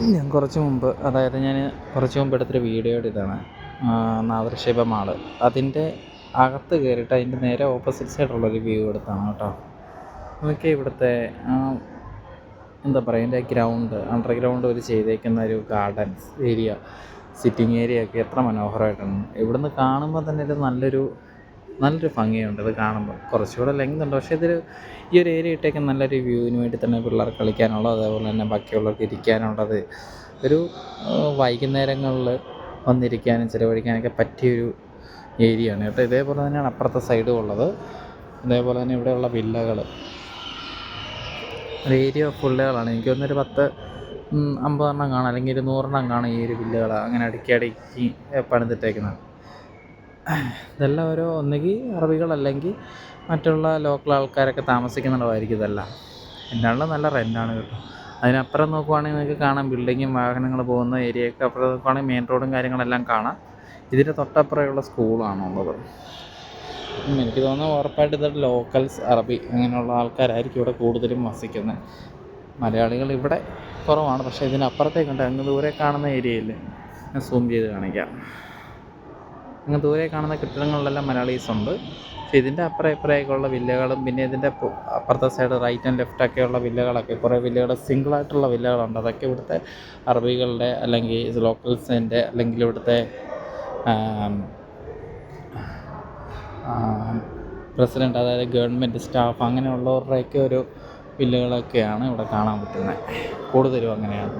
ഞാൻ കുറച്ച് മുമ്പ് എടുത്തൊരു വീഡിയോയുടെ ഇതാണ്. നാദൃശ്ശിവ മാള്. അതിൻ്റെ അകത്ത് കയറിയിട്ട് അതിൻ്റെ നേരെ ഓപ്പോസിറ്റ് സൈഡുള്ളൊരു വ്യൂ എടുത്താണ് കേട്ടോ. നോക്കിയാൽ ഇവിടുത്തെ എന്താ പറയുക, അതിൻ്റെ ഗ്രൗണ്ട്, അണ്ടർഗ്രൗണ്ട് ഒരു ചെയ്തേക്കുന്ന ഒരു ഗാർഡൻസ് ഏരിയ, സിറ്റിംഗ് ഏരിയ ഒക്കെ എത്ര മനോഹരമായിട്ടാണ്. ഇവിടുന്ന് കാണുമ്പോൾ തന്നെ ഒരു നല്ലൊരു ഭംഗിയുണ്ട്. ഇത് കാണുമ്പോൾ കുറച്ചുകൂടെ ലെങ്ത് ഉണ്ട്, പക്ഷേ ഈ ഒരു ഏരിയ ഇട്ടേക്ക് നല്ലൊരു വ്യൂവിന് വേണ്ടി തന്നെ പിള്ളേർക്ക് കളിക്കാനുള്ളത്, അതേപോലെ തന്നെ ബാക്കിയുള്ളവർക്ക് ഇരിക്കാനുള്ളത്, ഒരു വൈകുന്നേരങ്ങളിൽ വന്നിരിക്കാനും ചിലവഴിക്കാനൊക്കെ പറ്റിയൊരു ഏരിയ ആണ് കേട്ടോ. ഇതേപോലെ തന്നെയാണ് അപ്പുറത്തെ സൈഡും ഉള്ളത്. അതേപോലെ തന്നെ ഇവിടെയുള്ള വില്ലകൾ, ഒരു ഏരിയ ഓഫ് വില്ലകളാണ്. എനിക്ക് തോന്നുന്നൊരു 50 കാണാം, അല്ലെങ്കിൽ 100 കാണാം ഈ ഒരു വില്ലകൾ അങ്ങനെ അടുക്കി പണിതിട്ടേക്കുന്നത്. ഇതെല്ലാം ഒന്നുകിൽ അറബികളല്ലെങ്കിൽ മറ്റുള്ള ലോക്കൽ ആൾക്കാരൊക്കെ താമസിക്കുന്നുണ്ടായിരിക്കും ഇതെല്ലാം. എന്നാലും നല്ല റെൻ്റാണ് കേട്ടോ. അതിനപ്പുറം നോക്കുവാണെങ്കിൽ നിങ്ങൾക്ക് കാണാം ബിൽഡിങ്ങും വാഹനങ്ങൾ പോകുന്ന ഏരിയയൊക്കെ. അപ്പുറം നോക്കുവാണെങ്കിൽ മെയിൻ റോഡും കാര്യങ്ങളെല്ലാം കാണാം. ഇതിൻ്റെ തൊട്ടപ്പുറമുള്ള സ്കൂളാണുള്ളത്. എനിക്ക് തോന്നുന്നു ഉറപ്പായിട്ട് ഇതൊരു ലോക്കൽസ് അറബി അങ്ങനെയുള്ള ആൾക്കാരായിരിക്കും ഇവിടെ കൂടുതലും വസിക്കുന്നത്. മലയാളികൾ ഇവിടെ കുറവാണ്. പക്ഷേ ഇതിനപ്പുറത്തേക്കുണ്ട്, അങ്ങ് ദൂരെ കാണുന്ന ഏരിയയിൽ ഞാൻ സൂം ചെയ്ത് കാണിക്കാം. അങ്ങ് ദൂരെ കാണുന്ന കെട്ടിടങ്ങളിലെല്ലാം മലയാളീസ് ഉണ്ട്. പക്ഷേ ഇതിൻ്റെ അപ്പുറം ഇപ്പുറമൊക്കെയുള്ള വില്ലകളും, പിന്നെ ഇതിൻ്റെ അപ്പുറത്തെ സൈഡ് റൈറ്റ് ആൻഡ് ലെഫ്റ്റ് ഒക്കെയുള്ള വില്ലകളൊക്കെ, കുറേ വില്ലകൾ സിംഗിളായിട്ടുള്ള വില്ലകളുണ്ട്. അതൊക്കെ ഇവിടുത്തെ അറബികളുടെ അല്ലെങ്കിൽ ലോക്കൽസിൻ്റെ അല്ലെങ്കിൽ ഇവിടുത്തെ പ്രസിഡൻ്റ്, അതായത് ഗവൺമെൻറ് സ്റ്റാഫ് അങ്ങനെയുള്ളവരുടെയൊക്കെ ഒരു വില്ലകളൊക്കെയാണ് ഇവിടെ കാണാൻ പറ്റുന്നത്. കൂടുതലും അങ്ങനെയാണ്.